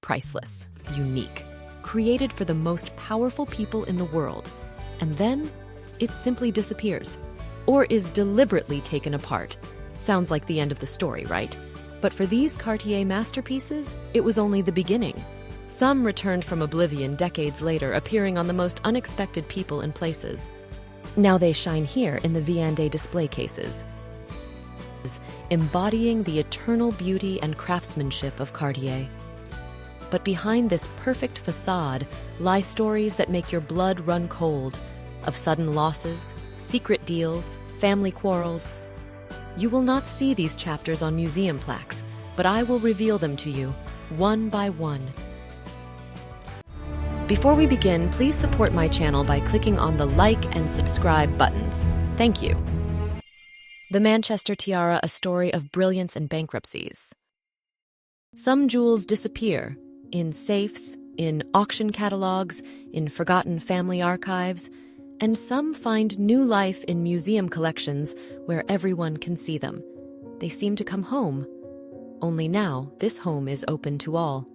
priceless, unique, created for the most powerful people in the world, and then it simply disappears, or is deliberately taken apart. Sounds like the end of the story, right? But for these Cartier masterpieces, it was only the beginning. Some returned from oblivion decades later, appearing on the most unexpected people and places. Now they shine here in the Viande display cases, embodying the eternal beauty and craftsmanship of Cartier. But behind this perfect facade lie stories that make your blood run cold, of sudden losses, secret deals, family quarrels. You will not see these chapters on museum plaques, but I will reveal them to you, one by one. Before we begin, please support my channel by clicking on the like and subscribe buttons. Thank you. The Manchester Tiara, a story of brilliance and bankruptcies. Some jewels disappear in safes, in auction catalogs, in forgotten family archives, and some find new life in museum collections where everyone can see them. They seem to come home. Only now, this home is open to all.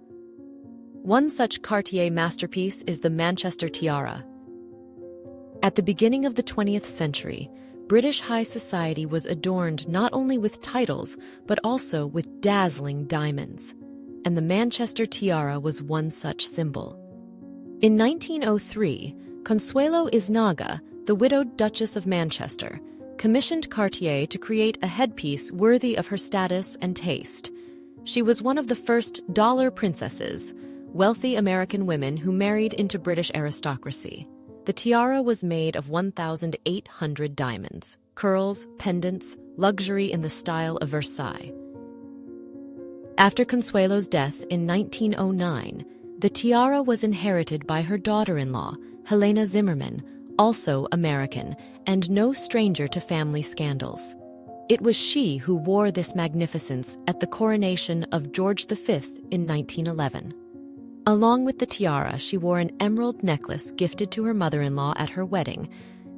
One such Cartier masterpiece is the Manchester Tiara. At the beginning of the 20th century, British high society was adorned not only with titles, but also with dazzling diamonds. And the Manchester Tiara was one such symbol. In 1903, Consuelo Iznaga, the widowed Duchess of Manchester, commissioned Cartier to create a headpiece worthy of her status and taste. She was one of the first dollar princesses, wealthy American women who married into British aristocracy. The tiara was made of 1,800 diamonds, curls, pendants, luxury in the style of Versailles. After Consuelo's death in 1909, the tiara was inherited by her daughter-in-law, Helena Zimmermann, also American, and no stranger to family scandals. It was she who wore this magnificence at the coronation of George V in 1911. Along with the tiara, she wore an emerald necklace gifted to her mother-in-law at her wedding,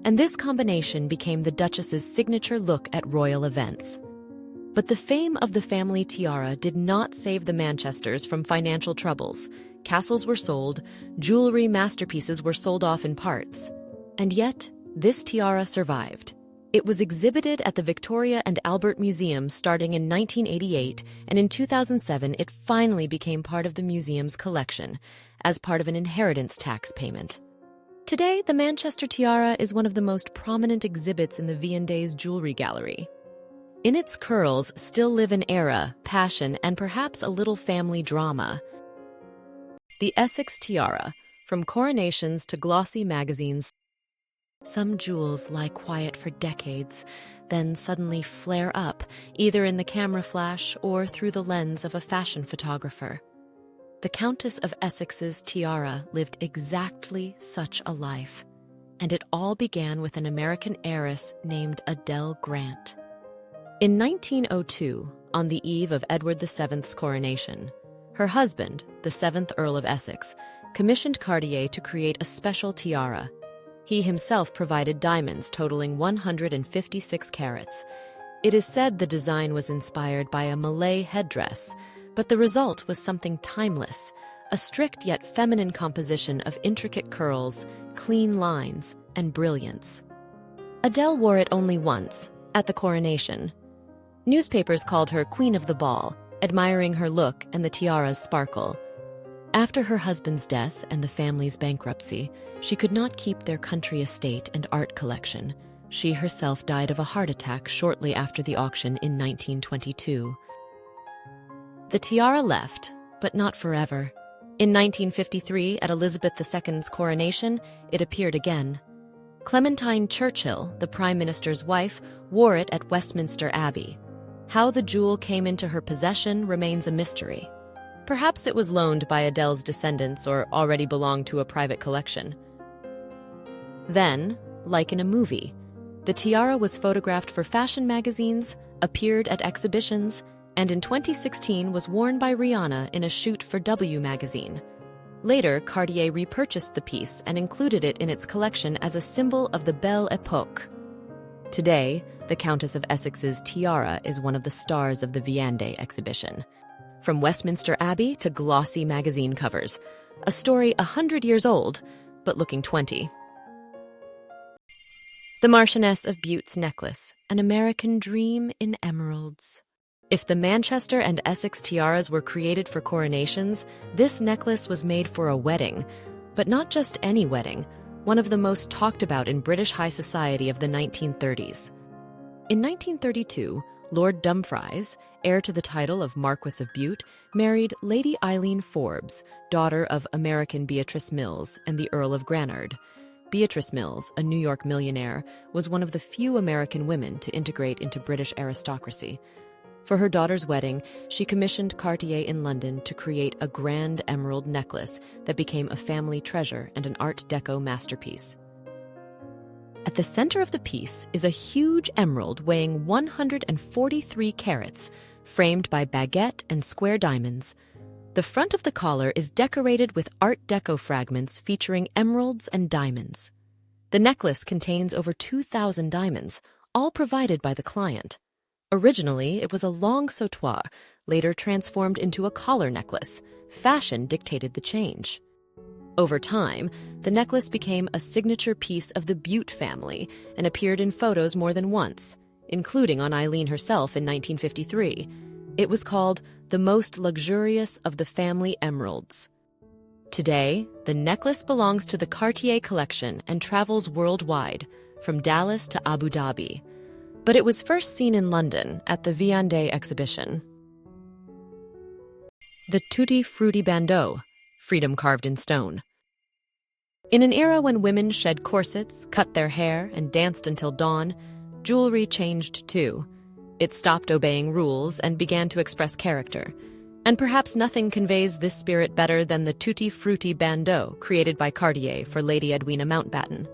and this combination became the Duchess's signature look at royal events. But the fame of the family tiara did not save the Manchesters from financial troubles. Castles were sold, jewelry masterpieces were sold off in parts. And yet, this tiara survived. It was exhibited at the Victoria and Albert Museum starting in 1988, and in 2007 it finally became part of the museum's collection, as part of an inheritance tax payment. Today, the Manchester Tiara is one of the most prominent exhibits in the Viande's jewelry gallery. In its curls still live an era, passion, and perhaps a little family drama. The Essex Tiara, from coronations to glossy magazines. Some jewels lie quiet for decades, then suddenly flare up, either in the camera flash or through the lens of a fashion photographer. The Countess of Essex's tiara lived exactly such a life, and it all began with an American heiress named Adele Grant. In 1902, on the eve of Edward VII's coronation, her husband, the 7th Earl of Essex, commissioned Cartier to create a special tiara. He himself provided diamonds totaling 156 carats. It is said the design was inspired by a Malay headdress, but the result was something timeless, a strict yet feminine composition of intricate curls, clean lines, and brilliance. Adele wore it only once, at the coronation. Newspapers called her Queen of the Ball, admiring her look and the tiara's sparkle. After her husband's death and the family's bankruptcy, she could not keep their country estate and art collection. She herself died of a heart attack shortly after the auction in 1922. The tiara left, but not forever. In 1953, at Elizabeth II's coronation, it appeared again. Clementine Churchill, the Prime Minister's wife, wore it at Westminster Abbey. How the jewel came into her possession remains a mystery. Perhaps it was loaned by Adele's descendants or already belonged to a private collection. Then, like in a movie, the tiara was photographed for fashion magazines, appeared at exhibitions, and in 2016 was worn by Rihanna in a shoot for W magazine. Later, Cartier repurchased the piece and included it in its collection as a symbol of the Belle Époque. Today, the Countess of Essex's tiara is one of the stars of the Viande exhibition. from Westminster Abbey to glossy magazine covers. A story 100 years old, but looking 20. The Martianess of Bute's necklace, an American dream in emeralds. If the Manchester and Essex tiaras were created for coronations, this necklace was made for a wedding. But not just any wedding, one of the most talked about in British high society of the 1930s. In 1932, Lord Dumfries, heir to the title of Marquis of Bute, married Lady Eileen Forbes, daughter of American Beatrice Mills and the Earl of Granard. Beatrice Mills, a New York millionaire, was one of the few American women to integrate into British aristocracy. For her daughter's wedding, she commissioned Cartier in London to create a grand emerald necklace that became a family treasure and an Art Deco masterpiece. At the center of the piece is a huge emerald weighing 143 carats, framed by baguette and square diamonds. The front of the collar is decorated with Art Deco fragments featuring emeralds and diamonds. The necklace contains over 2,000 diamonds, all provided by the client. Originally, it was a long sautoir, later transformed into a collar necklace. Fashion dictated the change. Over time, the necklace became a signature piece of the Bute family and appeared in photos more than once, including on Eileen herself in 1953. It was called the most luxurious of the family emeralds. Today, the necklace belongs to the Cartier collection and travels worldwide, from Dallas to Abu Dhabi. But it was first seen in London at the Bandeau exhibition. The Tutti Frutti Bandeau, freedom carved in stone. In an era when women shed corsets, cut their hair, and danced until dawn, jewelry changed too. It stopped obeying rules and began to express character. And perhaps nothing conveys this spirit better than the Tutti Frutti Bandeau created by Cartier for Lady Edwina Mountbatten.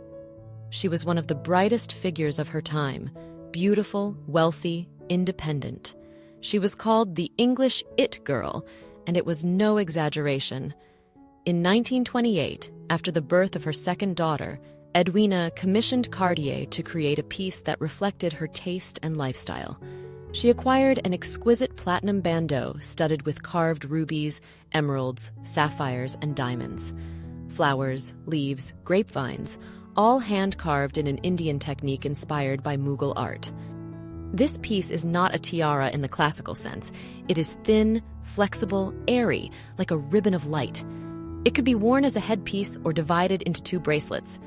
She was one of the brightest figures of her time, beautiful, wealthy, independent. She was called the English It Girl, and it was no exaggeration. In 1928, after the birth of her second daughter, Edwina commissioned Cartier to create a piece that reflected her taste and lifestyle. She acquired an exquisite platinum bandeau studded with carved rubies, emeralds, sapphires, and diamonds. Flowers, leaves, grapevines, all hand-carved in an Indian technique inspired by Mughal art. This piece is not a tiara in the classical sense. It is thin, flexible, airy, like a ribbon of light. It could be worn as a headpiece or divided into two bracelets.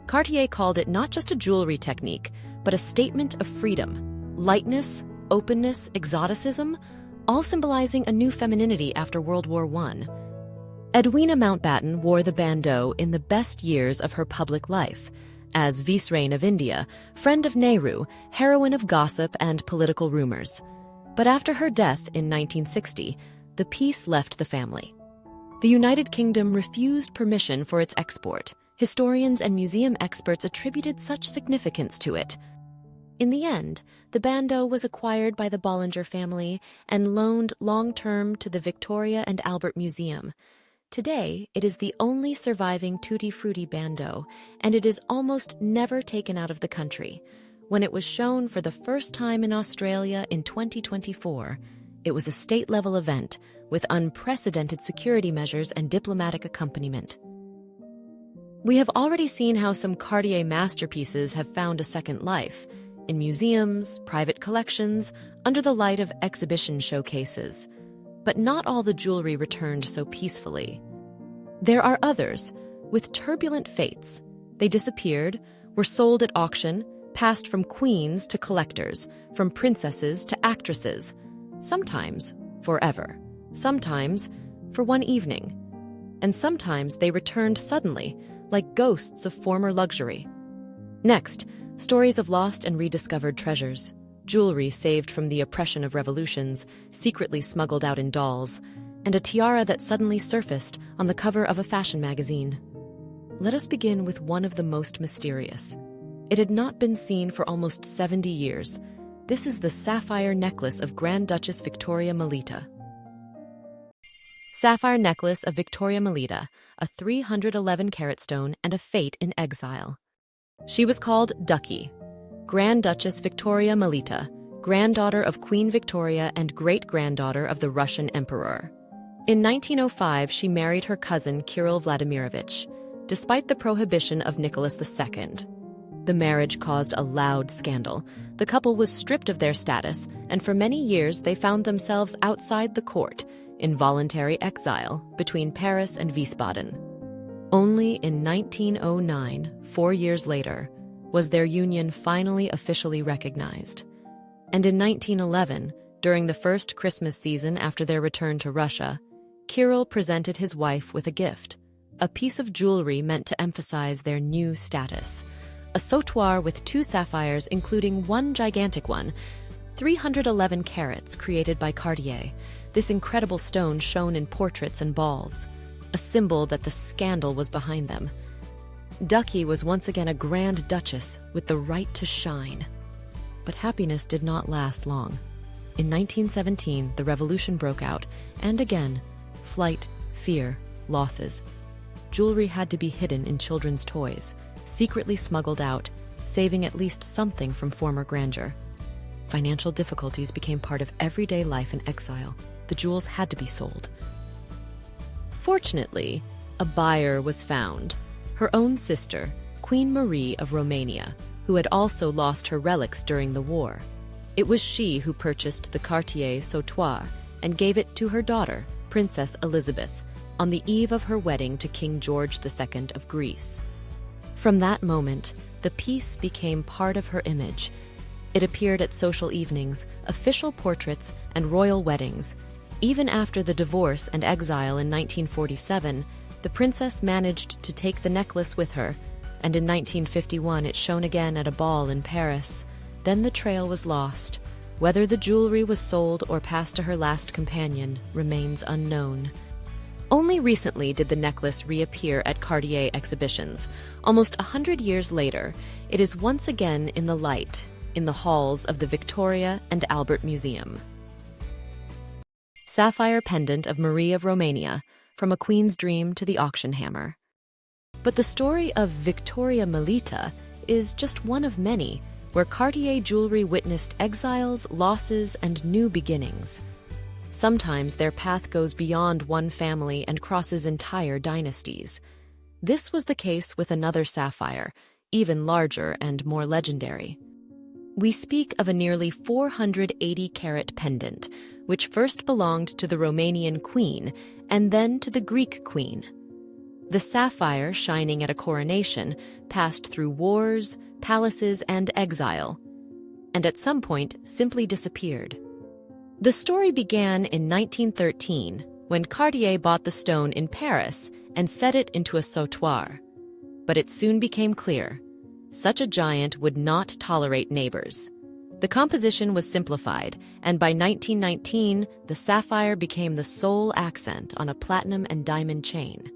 Cartier called it not just a jewelry technique, but a statement of freedom, lightness, openness, exoticism, all symbolizing a new femininity after World War I. Edwina Mountbatten wore the bandeau in the best years of her public life, as Vicereine of India, friend of Nehru, heroine of gossip and political rumors. But after her death in 1960, the piece left the family. The United Kingdom refused permission for its export. Historians and museum experts attributed such significance to it. In the end, the bandeau was acquired by the Bollinger family and loaned long-term to the Victoria and Albert Museum. Today, it is the only surviving Tutti Frutti bandeau, and it is almost never taken out of the country. When it was shown for the first time in Australia in 2024, it was a state-level event with unprecedented security measures and diplomatic accompaniment. We have already seen how some Cartier masterpieces have found a second life, in museums, private collections, under the light of exhibition showcases. But not all the jewelry returned so peacefully. There are others, with turbulent fates. They disappeared, were sold at auction, passed from queens to collectors, from princesses to actresses, sometimes forever, sometimes for one evening. And sometimes they returned suddenly, like ghosts of former luxury. Next, stories of lost and rediscovered treasures, jewelry saved from the oppression of revolutions, secretly smuggled out in dolls, and a tiara that suddenly surfaced on the cover of a fashion magazine. Let us begin with one of the most mysterious. It had not been seen for almost 70 years. This is the sapphire necklace of Grand Duchess Victoria Molita. Sapphire necklace of Victoria Molita, a 311-carat stone and a fate in exile. She was called Ducky, Grand Duchess Victoria Molita, granddaughter of Queen Victoria and great-granddaughter of the Russian Emperor. In 1905, she married her cousin Kirill Vladimirovich, despite the prohibition of Nicholas II. The marriage caused a loud scandal. The couple was stripped of their status, and for many years they found themselves outside the court, in voluntary exile between Paris and Wiesbaden. Only in 1909, 4 years later, was their union finally officially recognized. And in 1911, during the first Christmas season after their return to Russia, Kirill presented his wife with a gift, a piece of jewelry meant to emphasize their new status. A sautoir with 2 sapphires, including one gigantic one, 311 carats created by Cartier. This incredible stone shone in portraits and balls, a symbol that the scandal was behind them. Ducky was once again a grand duchess with the right to shine. But happiness did not last long. In 1917, the revolution broke out, and again, flight, fear, losses. Jewelry had to be hidden in children's toys, secretly smuggled out, saving at least something from former grandeur. Financial difficulties became part of everyday life in exile. The jewels had to be sold. Fortunately, a buyer was found, her own sister, Queen Maria of Romania, who had also lost her relics during the war. It was she who purchased the Cartier sautoir and gave it to her daughter, Princess Elizabeth, on the eve of her wedding to King George II of Greece. From that moment, the piece became part of her image. It appeared at social evenings, official portraits, and royal weddings. Even after the divorce and exile in 1947, the princess managed to take the necklace with her, and in 1951 it shone again at a ball in Paris. Then the trail was lost. Whether the jewelry was sold or passed to her last companion remains unknown. Only recently did the necklace reappear at Cartier exhibitions. Almost 100 years later, it is once again in the light, in the halls of the Victoria and Albert Museum. Sapphire pendant of Maria of Romania, from a queen's dream to the auction hammer. But the story of Victoria Molita is just one of many, where Cartier jewelry witnessed exiles, losses, and new beginnings. Sometimes their path goes beyond one family and crosses entire dynasties. This was the case with another sapphire, even larger and more legendary. We speak of a nearly 480-carat pendant, which first belonged to the Romanian queen and then to the Greek queen. The sapphire, shining at a coronation, passed through wars, palaces, and exile, and at some point simply disappeared. The story began in 1913, when Cartier bought the stone in Paris and set it into a sautoir. But it soon became clear, such a giant would not tolerate neighbors. The composition was simplified, and by 1919, the sapphire became the sole accent on a platinum and diamond chain.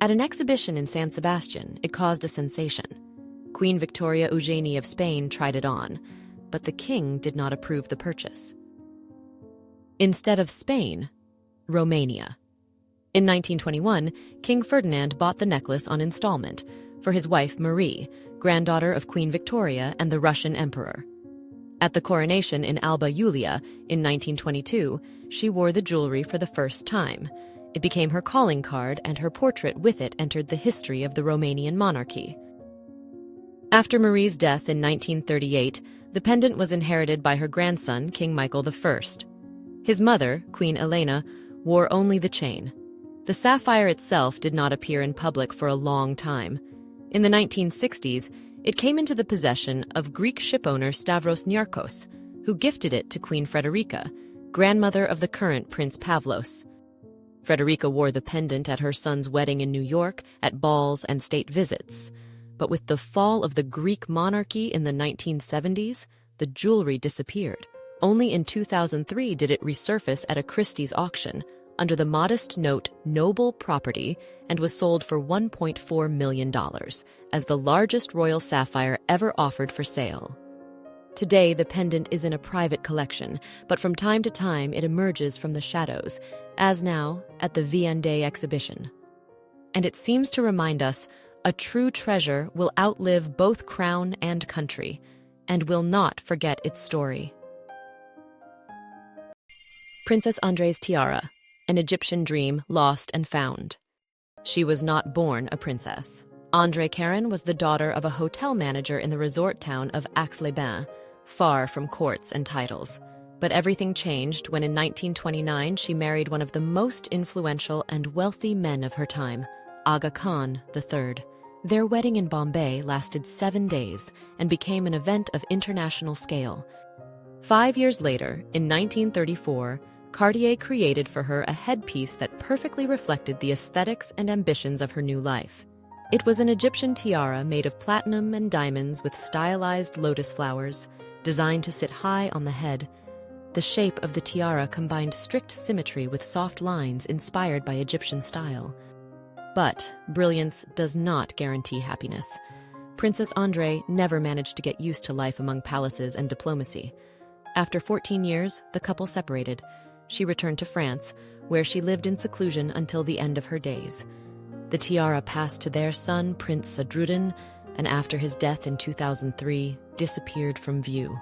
At an exhibition in San Sebastian, it caused a sensation. Queen Victoria Eugenie of Spain tried it on, but the king did not approve the purchase. Instead of Spain, Romania. In 1921, King Ferdinand bought the necklace on installment for his wife Marie, granddaughter of Queen Victoria and the Russian Emperor. At the coronation in Alba Iulia in 1922, she wore the jewelry for the first time. It became her calling card, and her portrait with it entered the history of the Romanian monarchy. After Marie's death in 1938, the pendant was inherited by her grandson, King Michael I. His mother, Queen Elena, wore only the chain. The sapphire itself did not appear in public for a long time. In the 1960s, it came into the possession of Greek shipowner Stavros Niarchos, who gifted it to Queen Frederica, grandmother of the current Prince Pavlos. Frederica wore the pendant at her son's wedding in New York, at balls and state visits. But with the fall of the Greek monarchy in the 1970s, the jewelry disappeared. Only in 2003 did it resurface at a Christie's auction, under the modest note "Noble Property," and was sold for $1.4 million, as the largest royal sapphire ever offered for sale. Today, the pendant is in a private collection, but from time to time it emerges from the shadows, as now at the Bandeau exhibition. And it seems to remind us, a true treasure will outlive both crown and country, and will not forget its story. Princess Andre's tiara, an Egyptian dream lost and found. She was not born a princess. André Karen was the daughter of a hotel manager in the resort town of Aix-les-Bains, far from courts and titles. But everything changed when in 1929 she married one of the most influential and wealthy men of her time, Aga Khan III. Their wedding in Bombay lasted 7 days and became an event of international scale. 5 years later, in 1934, Cartier created for her a headpiece that perfectly reflected the aesthetics and ambitions of her new life. It was an Egyptian tiara made of platinum and diamonds with stylized lotus flowers, designed to sit high on the head. The shape of the tiara combined strict symmetry with soft lines inspired by Egyptian style. But brilliance does not guarantee happiness. Princess André never managed to get used to life among palaces and diplomacy. After 14 years, the couple separated. She returned to France, where she lived in seclusion until the end of her days. The tiara passed to their son, Prince Sadruddin, and after his death in 2003, disappeared from view.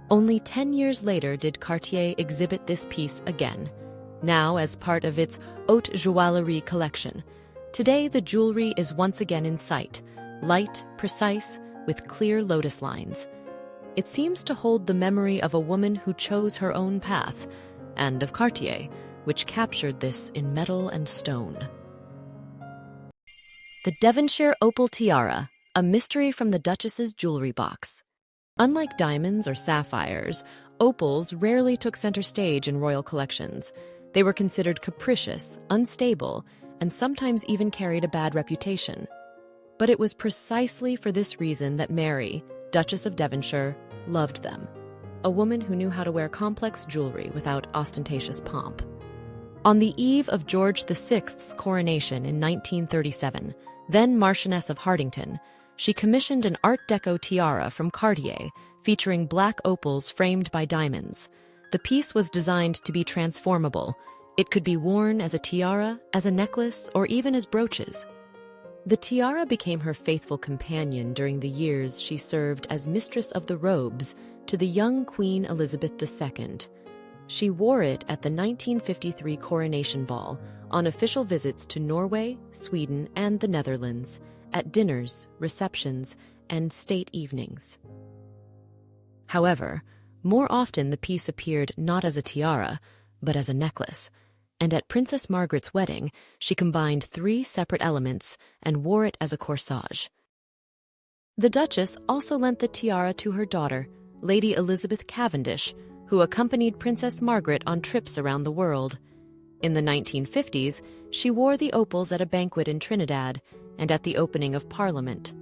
Only 10 years later did Cartier exhibit this piece again, now as part of its haute joaillerie collection. Today, the jewelry is once again in sight, light, precise, with clear lotus lines. It seems to hold the memory of a woman who chose her own path, and of Cartier, which captured this in metal and stone. The Devincere Opal tiara, a mystery from the Duchess's jewelry box. Unlike diamonds or sapphires, opals rarely took center stage in royal collections. They were considered capricious, unstable, and sometimes even carried a bad reputation. But it was precisely for this reason that Mary, Duchess of Devonshire, loved them. A woman who knew how to wear complex jewelry without ostentatious pomp. On the eve of George VI's coronation in 1937, then Martianess of Hartington, she commissioned an Art Deco tiara from Cartier, featuring black opals framed by diamonds. The piece was designed to be transformable. It could be worn as a tiara, as a necklace, or even as brooches. The tiara became her faithful companion during the years she served as Mistress of the Robes to the young Queen Elizabeth II. She wore it at the 1953 coronation ball, on official visits to Norway, Sweden, and the Netherlands, at dinners, receptions, and state evenings. However, more often the piece appeared not as a tiara, but as a necklace, and at Princess Margaret's wedding, she combined 3 separate elements and wore it as a corsage. The Duchess also lent the tiara to her daughter, Lady Elizabeth Cavendish, who accompanied Princess Margaret on trips around the world. In the 1950s, she wore the opals at a banquet in Trinidad and at the opening of Parliament.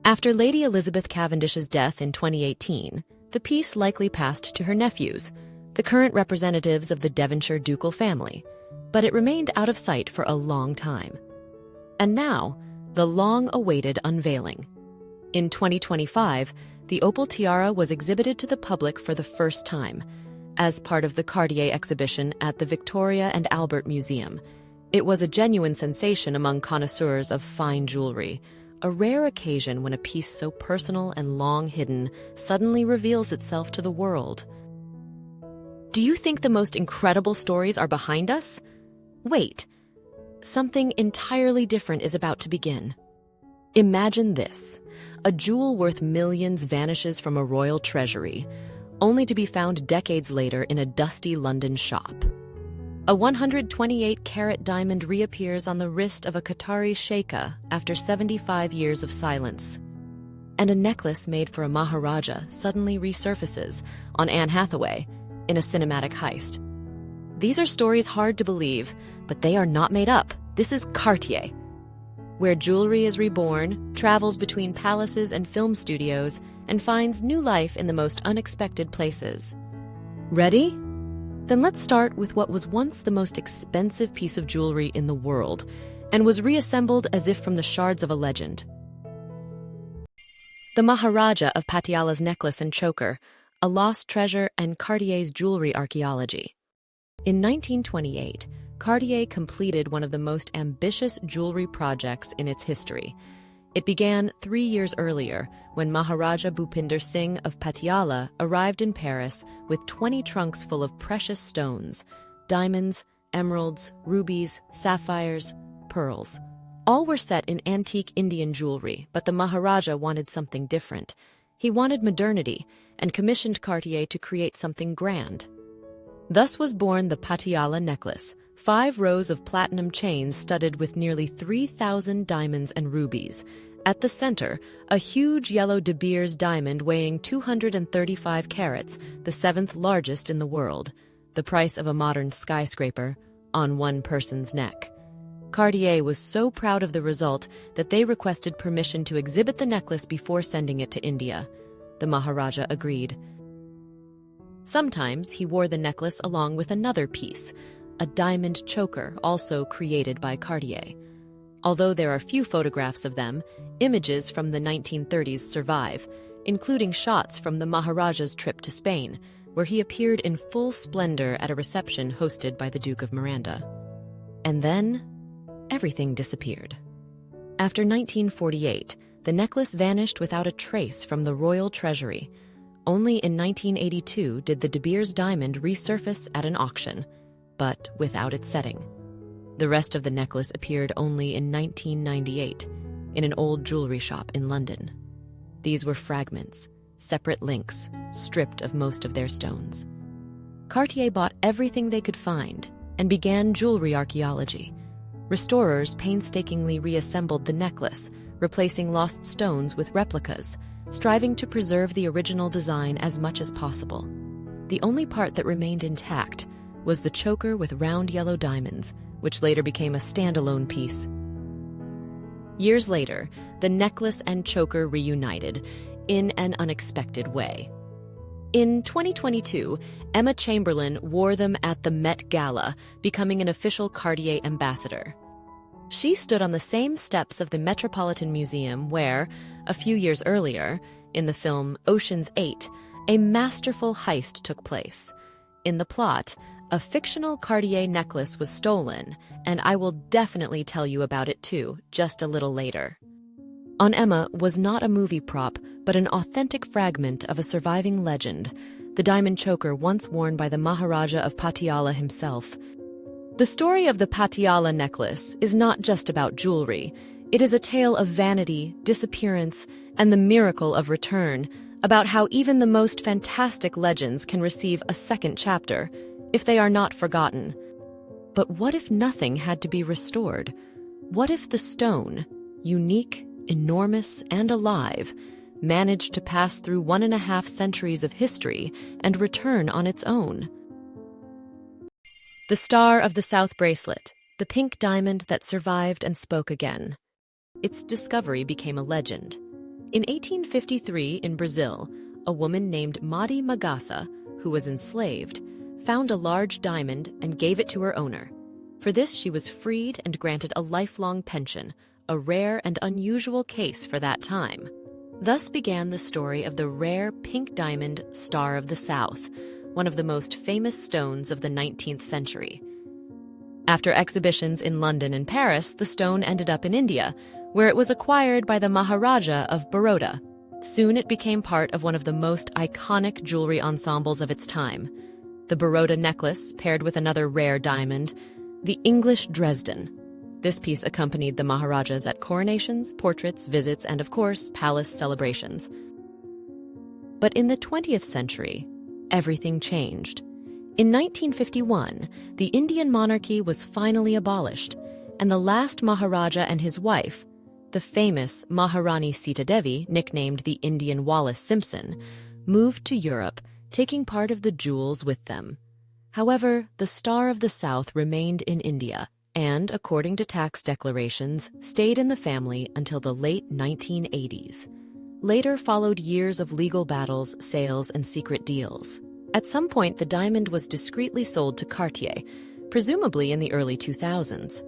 After Lady Elizabeth Cavendish's death in 2018, the piece likely passed to her nephews, the current representatives of the Devonshire ducal family, but it remained out of sight for a long time. And now, the long-awaited unveiling. In 2025, the opal tiara was exhibited to the public for the first time, as part of the Cartier exhibition at the Victoria and Albert Museum. It was a genuine sensation among connoisseurs of fine jewelry, a rare occasion when a piece so personal and long hidden suddenly reveals itself to the world. Do you think the most incredible stories are behind us? Wait, something entirely different is about to begin. Imagine this. A jewel worth millions vanishes from a royal treasury, only to be found decades later in a dusty London shop. A 128-carat diamond reappears on the wrist of a Qatari sheikha after 75 years of silence. And a necklace made for a Maharaja suddenly resurfaces on Anne Hathaway in a cinematic heist. These are stories hard to believe, but they are not made up. This is Cartier, where jewelry is reborn, travels between palaces and film studios, and finds new life in the most unexpected places. Ready? Then let's start with what was once the most expensive piece of jewelry in the world, and was reassembled as if from the shards of a legend. The Maharaja of Patiala's necklace and choker, a lost treasure and Cartier's jewelry archaeology. In 1928, Cartier completed one of the most ambitious jewelry projects in its history. It began 3 years earlier when Maharaja Bhupinder Singh of Patiala arrived in Paris with 20 trunks full of precious stones, diamonds, emeralds, rubies, sapphires, pearls. All were set in antique Indian jewelry, but the Maharaja wanted something different. He wanted modernity and commissioned Cartier to create something grand. Thus was born the Patiala necklace, 5 rows of platinum chains studded with nearly 3,000 diamonds and rubies. At the center, a huge yellow De Beers diamond weighing 235 carats, the 7th largest in the world, the price of a modern skyscraper, on one person's neck. Cartier was so proud of the result that they requested permission to exhibit the necklace before sending it to India. The Maharaja agreed. Sometimes he wore the necklace along with another piece, a diamond choker also created by Cartier. Although there are few photographs of them, images from the 1930s survive, including shots from the Maharaja's trip to Spain, where he appeared in full splendor at a reception hosted by the Duke of Miranda. And then, everything disappeared. After 1948, the necklace vanished without a trace from the royal treasury. Only in 1982 did the De Beers diamond resurface at an auction, but without its setting. The rest of the necklace appeared only in 1998, in an old jewelry shop in London. These were fragments, separate links, stripped of most of their stones. Cartier bought everything they could find and began jewelry archaeology. Restorers painstakingly reassembled the necklace, replacing lost stones with replicas, striving to preserve the original design as much as possible. The only part that remained intact was the choker with round yellow diamonds, which later became a standalone piece. Years later, the necklace and choker reunited in an unexpected way. In 2022, Emma Chamberlain wore them at the Met Gala, becoming an official Cartier ambassador. She stood on the same steps of the Metropolitan Museum where, a few years earlier, in the film Ocean's 8, a masterful heist took place. In the plot, a fictional Cartier necklace was stolen, and I will definitely tell you about it too, just a little later. On Emma was not a movie prop, but an authentic fragment of a surviving legend, the diamond choker once worn by the Maharaja of Patiala himself. The story of the Patiala necklace is not just about jewelry. It is a tale of vanity, disappearance, and the miracle of return, about how even the most fantastic legends can receive a second chapter, if they are not forgotten. But what if nothing had to be restored? What if the stone, unique, enormous, and alive, managed to pass through 1.5 centuries of history and return on its own? The Star of the South bracelet, the pink diamond that survived and spoke again. Its discovery became a legend. In 1853 in Brazil, a woman named Madi Magassa, who was enslaved, found a large diamond and gave it to her owner. For this, she was freed and granted a lifelong pension, a rare and unusual case for that time. Thus began the story of the rare pink diamond Star of the South, one of the most famous stones of the 19th century. After exhibitions in London and Paris, the stone ended up in India, where it was acquired by the Maharaja of Baroda. Soon it became part of one of the most iconic jewelry ensembles of its time. The Baroda necklace paired with another rare diamond, the English Dresden. This piece accompanied the Maharajas at coronations, portraits, visits, and of course, palace celebrations. But in the 20th century, everything changed. In 1951, the Indian monarchy was finally abolished, and the last Maharaja and his wife, the famous Maharani Sita Devi, nicknamed the Indian Wallis Simpson, moved to Europe, taking part of the jewels with them. However, the Star of the South remained in India and, according to tax declarations, stayed in the family until the late 1980s. Later followed years of legal battles, sales, and secret deals. At some point, the diamond was discreetly sold to Cartier, presumably in the early 2000s.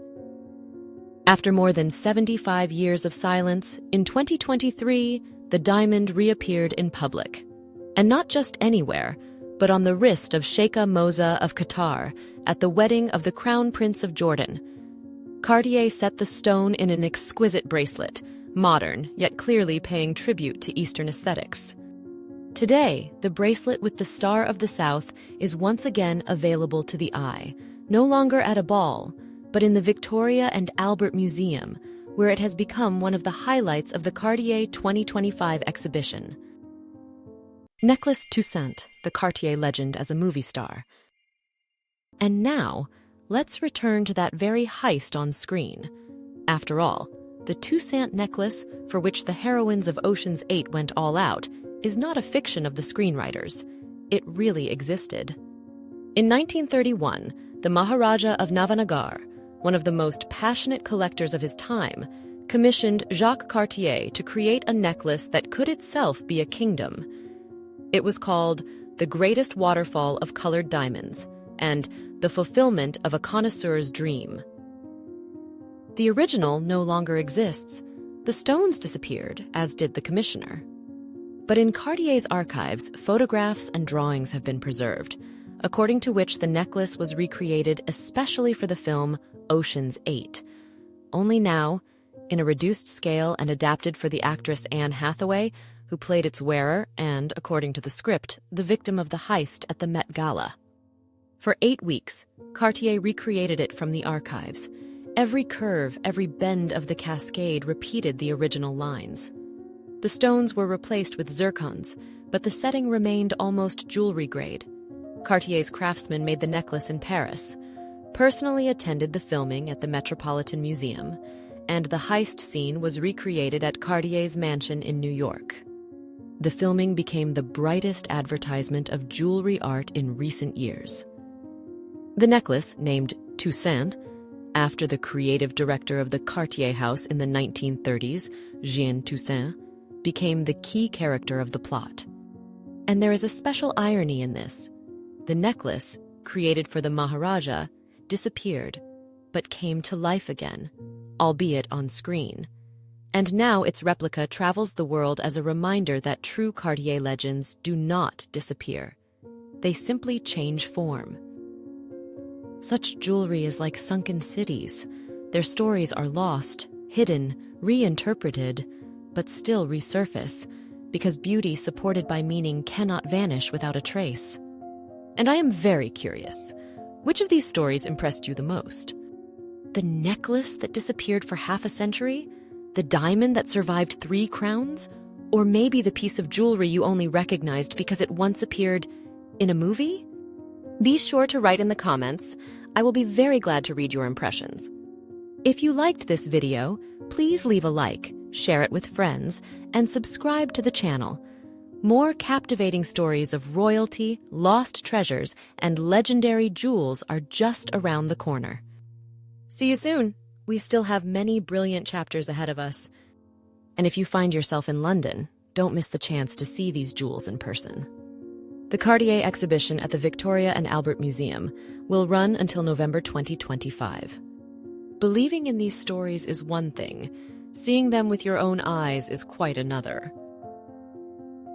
After more than 75 years of silence, in 2023, the diamond reappeared in public. And not just anywhere, but on the wrist of Sheikha Moza of Qatar at the wedding of the Crown Prince of Jordan. Cartier set the stone in an exquisite bracelet, modern, yet clearly paying tribute to Eastern aesthetics. Today, the bracelet with the Star of the South is once again available to the eye, no longer at a ball, but in the Victoria and Albert Museum, where it has become one of the highlights of the Cartier 2025 exhibition. Necklace Tusant, the Cartier legend as a movie star. And now, let's return to that very heist on screen. After all, the Tusant necklace, for which the heroines of Ocean's 8 went all out, is not a fiction of the screenwriters. It really existed. In 1931, the Maharaja of Navanagar, one of the most passionate collectors of his time, commissioned Jacques Cartier to create a necklace that could itself be a kingdom. It was called the greatest waterfall of colored diamonds and the fulfillment of a connoisseur's dream. The original no longer exists. The stones disappeared, as did the commissioner. But in Cartier's archives, photographs and drawings have been preserved, according to which the necklace was recreated especially for the film Ocean's 8. Only now, in a reduced scale and adapted for the actress Anne Hathaway, who played its wearer and, according to the script, the victim of the heist at the Met Gala. For 8 weeks, Cartier recreated it from the archives. Every curve, every bend of the cascade repeated the original lines. The stones were replaced with zircons, but the setting remained almost jewelry grade. Cartier's craftsman made the necklace in Paris, personally attended the filming at the Metropolitan Museum, and the heist scene was recreated at Cartier's mansion in New York. The filming became the brightest advertisement of jewelry art in recent years. The necklace, named Tusant, after the creative director of the Cartier house in the 1930s, Jean Tusant, became the key character of the plot. And there is a special irony in this. The necklace, created for the Maharaja, disappeared, but came to life again, albeit on screen. And now its replica travels the world as a reminder that true Cartier legends do not disappear. They simply change form. Such jewelry is like sunken cities. Their stories are lost, hidden, reinterpreted, but still resurface, because beauty supported by meaning cannot vanish without a trace. And I am very curious, which of these stories impressed you the most? The necklace that disappeared for half a century? The diamond that survived 3 crowns? Or maybe the piece of jewelry you only recognized because it once appeared in a movie? Be sure to write in the comments. I will be very glad to read your impressions. If you liked this video, please leave a like, share it with friends, and subscribe to the channel. More captivating stories of royalty, lost treasures, and legendary jewels are just around the corner. See you soon! We still have many brilliant chapters ahead of us. And if you find yourself in London, don't miss the chance to see these jewels in person. The Cartier exhibition at the Victoria and Albert Museum will run until November 2025. Believing in these stories is one thing. Seeing them with your own eyes is quite another.